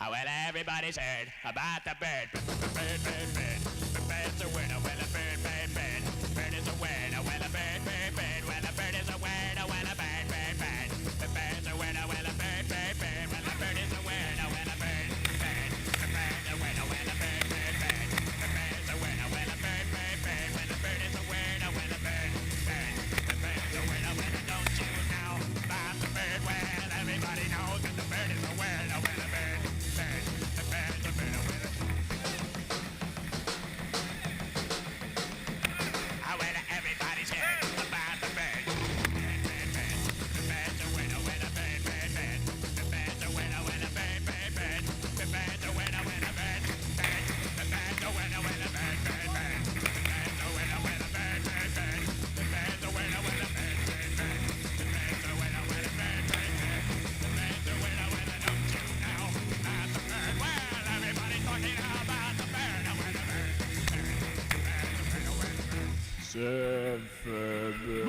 Oh, well, everybody's heard about the bird. Bird, bird, bird. The bird's a word. Oh, well, a bird, bird, bird. Bird is a word. Oh, well, a bird, bird, bird. Well, a bird is a word. Oh, well, a bird, bird, bird. The bird's a word. Oh, well, a bird, bird, bird. Well, a bird is a word. Oh, well, a bird, bird. The bird's a word. Oh, well, a bird, bird, bird. The bird's a word. Oh, well, a bird, bird, bird. Well, a bird is a word. Oh, well, a bird, bird. The bird's a word. Oh, well, don't you know about the bird? Well, everybody knows that the bird is a word. Oh, well, a bird, bird. The bird's a word. Oh, well, oh, well, everybody's heard about the bird. Bird, bird, bird. The bird's a word. Oh, well, a bird, bird, bird. The bird's a word. Oh, well, a bird, bird, bird. The bird's a word. Oh, well, a bird, bird. The bird's a word. Oh, well, a bird, bird, bird. The bird's a word. Oh, well, a bird, bird, bird. The bird's a word. Oh, well, a bird, bird, bird. The bird's a word. Oh, well, a bird, bird, bird. The bird's a word. Oh, well, don't you know about the bird? Well, everybody's talking about the bird. Oh, well, a bird, bird. The bird's a word. Oh, well, a bird. Seven.